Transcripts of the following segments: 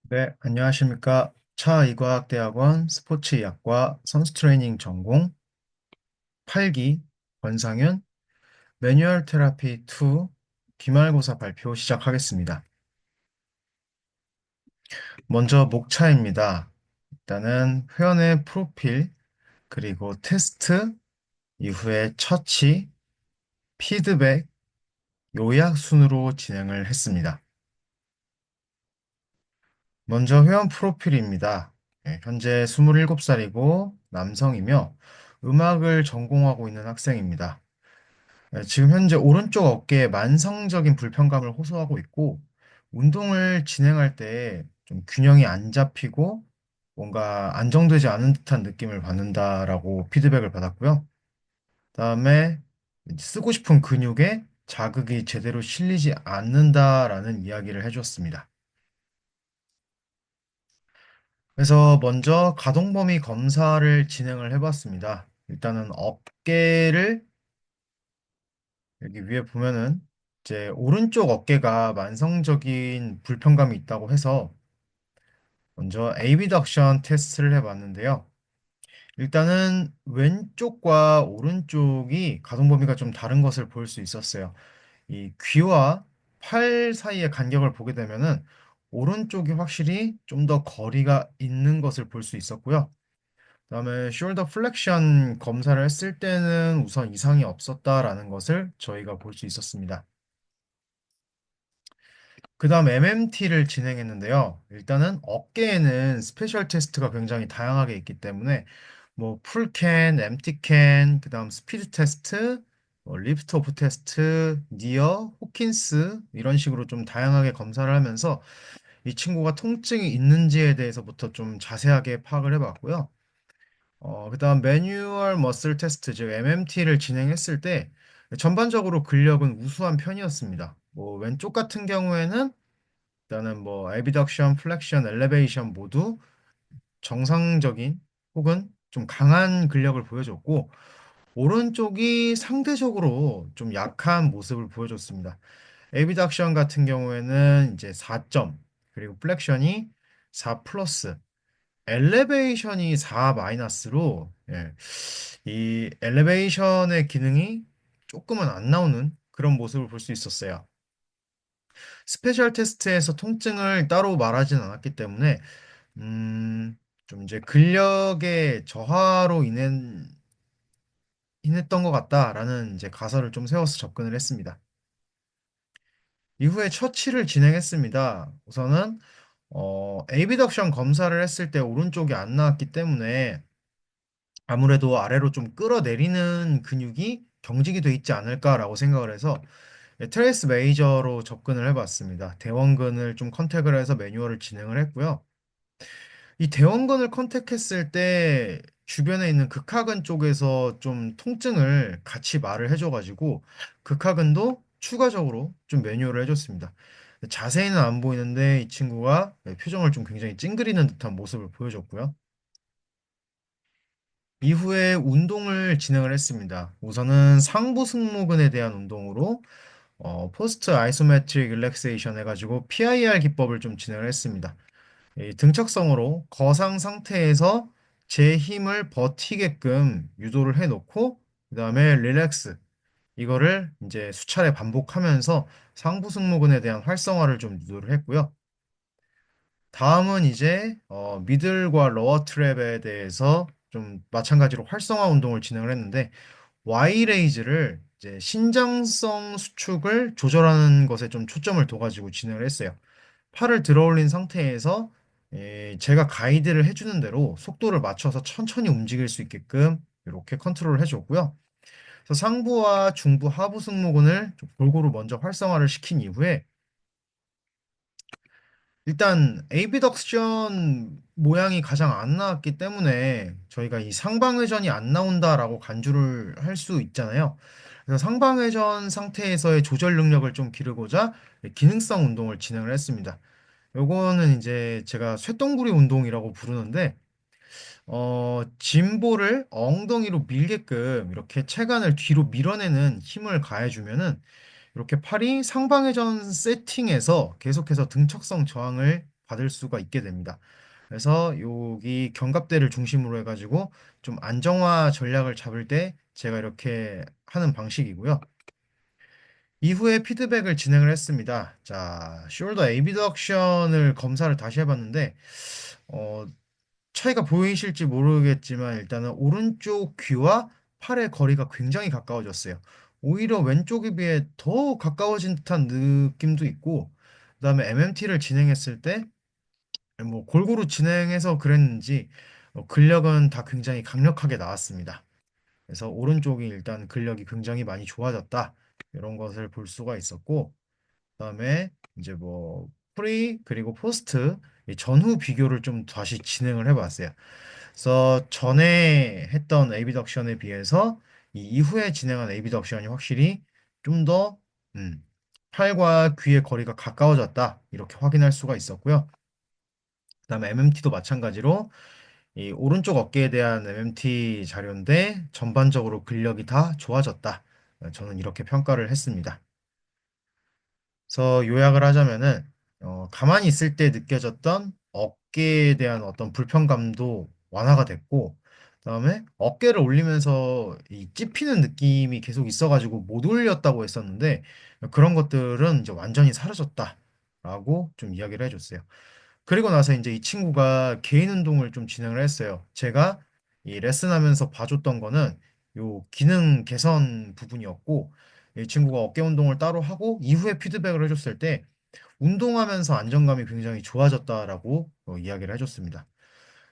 네, 안녕하십니까. 차의과학대학원 스포츠의학과 선수 트레이닝 전공 8기 권상윤 매뉴얼 테라피 2 기말고사 발표 시작하겠습니다. 먼저 목차입니다. 일단은 회원의 프로필, 그리고 테스트, 이후에 처치, 피드백, 요약 순으로 진행을 했습니다. 먼저 회원 프로필입니다. 현재 27살이고 남성이며 음악을 전공하고 있는 학생입니다. 지금 현재 오른쪽 어깨에 만성적인 불편감을 호소하고 있고, 운동을 진행할 때 좀 균형이 안 잡히고 뭔가 안정되지 않은 듯한 느낌을 받는다라고 피드백을 받았고요. 그다음에 쓰고 싶은 근육에 자극이 제대로 실리지 않는다라는 이야기를 해줬습니다. 그래서 먼저 가동 범위 검사를 진행을 해봤습니다. 일단은 어깨를 여기 위에 보면은 이제 오른쪽 어깨가 만성적인 불편감이 있다고 해서 먼저 에이비덕션 테스트를 해봤는데요. 일단은 왼쪽과 오른쪽이 가동 범위가 좀 다른 것을 볼 수 있었어요. 이 귀와 팔 사이의 간격을 보게 되면은 오른쪽이 확실히 좀 더 거리가 있는 것을 볼 수 있었고요. 그다음에 숄더 플렉션 검사를 했을 때는 우선 이상이 없었다라는 것을 저희가 볼 수 있었습니다. 그 다음 MMT를 진행했는데요. 일단은 어깨에는 스페셜 테스트가 굉장히 다양하게 있기 때문에 뭐 풀캔, 엠티캔, 그 다음 스피드 테스트, 뭐 리프트 오프 테스트, 니어, 호킨스 이런 식으로 좀 다양하게 검사를 하면서 이 친구가 통증이 있는지에 대해서부터 좀 자세하게 파악을 해봤고요. 그다음 매뉴얼 머슬 테스트, 즉 MMT를 진행했을 때 전반적으로 근력은 우수한 편이었습니다. 뭐 왼쪽 같은 경우에는 일단은 뭐 애비덕션, 플렉션, 엘리베이션 모두 정상적인 혹은 좀 강한 근력을 보여줬고 오른쪽이 상대적으로 좀 약한 모습을 보여줬습니다. 애비덕션 같은 경우에는 이제 4점, 그리고 플렉션이 4 플러스, 엘리베이션이 4 마이너스로 이 엘리베이션의 기능이 조금은 안 나오는 그런 모습을 볼 수 있었어요. 스페셜 테스트에서 통증을 따로 말하진 않았기 때문에 좀 이제 근력의 저하로 인했던 것 같다라는 이제 가설을 좀 세워서 접근을 했습니다. 이후에 처치를 진행했습니다. 우선은 에이비덕션 검사를 했을 때 오른쪽이 안 나왔기 때문에 아무래도 아래로 좀 끌어내리는 근육이 경직이 돼 있지 않을까라고 생각을 해서 트레이스 메이저로 접근을 해봤습니다. 대원근을 좀 컨택을 해서 매뉴얼을 진행을 했고요. 이 대원근을 컨택했을 때 주변에 있는 극하근 쪽에서 좀 통증을 같이 말을 해줘가지고 극하근도 추가적으로 좀 매뉴얼을 해줬습니다. 자세히는 안 보이는데 이 친구가 표정을 좀 굉장히 찡그리는 듯한 모습을 보여줬고요. 이후에 운동을 진행을 했습니다. 우선은 상부 승모근에 대한 운동으로 포스트 아이소메트릭 릴렉세이션 해가지고 PIR 기법을 좀 진행을 했습니다. 이 등척성으로 거상 상태에서 제 힘을 버티게끔 유도를 해놓고 그다음에 릴렉스 이거를 이제 수차례 반복하면서 상부 승모근에 대한 활성화를 좀 유도를 했고요. 다음은 이제 미들과 로어 트랩에 대해서 좀 마찬가지로 활성화 운동을 진행을 했는데 Y 레이즈를 이제 신장성 수축을 조절하는 것에 좀 초점을 둬가지고 진행을 했어요. 팔을 들어 올린 상태에서 제가 가이드를 해주는 대로 속도를 맞춰서 천천히 움직일 수 있게끔 이렇게 컨트롤을 해줬고요. 그래서 상부와 중부, 하부 승모근을 좀 골고루 먼저 활성화를 시킨 이후에 일단 에이비덕션 모양이 가장 안 나왔기 때문에 저희가 이 상방회전이 안 나온다라고 간주를 할 수 있잖아요. 그래서 상방회전 상태에서의 조절 능력을 좀 기르고자 기능성 운동을 진행을 했습니다. 요거는 이제 제가 쇳덩부리 운동이라고 부르는데 짐볼을 엉덩이로 밀게끔 이렇게 체간을 뒤로 밀어내는 힘을 가해주면은 이렇게 팔이 상방회전 세팅에서 계속해서 등척성 저항을 받을 수가 있게 됩니다. 그래서 여기 견갑대를 중심으로 해가지고 좀 안정화 전략을 잡을 때 제가 이렇게 하는 방식이고요. 이후에 피드백을 진행을 했습니다. 자, 숄더 에비덕션을 검사를 다시 해봤는데, 어, 차이가 보이실지 모르겠지만 일단은 오른쪽 귀와 팔의 거리가 굉장히 가까워졌어요. 오히려 왼쪽에 비해 더 가까워진 듯한 느낌도 있고, 그다음에 MMT를 진행했을 때 뭐 골고루 진행해서 그랬는지 근력은 다 굉장히 강력하게 나왔습니다. 그래서 오른쪽이 일단 근력이 굉장히 많이 좋아졌다. 이런 것을 볼 수가 있었고, 그다음에 이제 뭐 프리 그리고 포스트 이 전후 비교를 좀 다시 진행을 해봤어요. 그래서 전에 했던 에비덕션에 비해서 이 이후에 진행한 에비덕션이 확실히 좀 더 팔과 귀의 거리가 가까워졌다. 이렇게 확인할 수가 있었고요. 그다음에 MMT도 마찬가지로 이 오른쪽 어깨에 대한 MMT 자료인데 전반적으로 근력이 다 좋아졌다. 저는 이렇게 평가를 했습니다. 그래서 요약을 하자면은 가만히 있을 때 느껴졌던 어깨에 대한 어떤 불편감도 완화가 됐고, 그다음에 어깨를 올리면서 이 찝히는 느낌이 계속 있어가지고 못 올렸다고 했었는데 그런 것들은 이제 완전히 사라졌다라고 좀 이야기를 해줬어요. 그리고 나서 이제 이 친구가 개인 운동을 좀 진행을 했어요. 제가 이 레슨하면서 봐줬던 거는 요 기능 개선 부분이었고, 이 친구가 어깨 운동을 따로 하고 이후에 피드백을 해줬을 때 운동하면서 안정감이 굉장히 좋아졌다라고 이야기를 해줬습니다.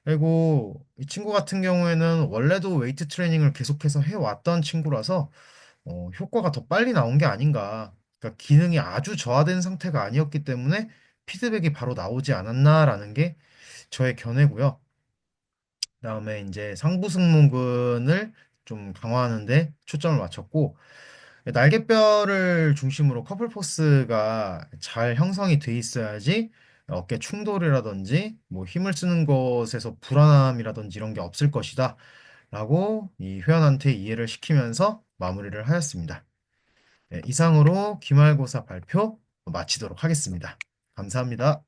그리고 이 친구 같은 경우에는 원래도 웨이트 트레이닝을 계속해서 해왔던 친구라서 효과가 더 빨리 나온 게 아닌가. 그러니까 기능이 아주 저하된 상태가 아니었기 때문에 피드백이 바로 나오지 않았나라는 게 저의 견해고요. 그다음에 이제 상부 승모근을 좀 강화하는데 초점을 맞췄고, 날개뼈를 중심으로 커플 포스가 잘 형성이 돼 있어야지 어깨 충돌이라든지 뭐 힘을 쓰는 것에서 불안함이라든지 이런 게 없을 것이다 라고 이 회원한테 이해를 시키면서 마무리를 하였습니다. 네, 이상으로 기말고사 발표 마치도록 하겠습니다. 감사합니다.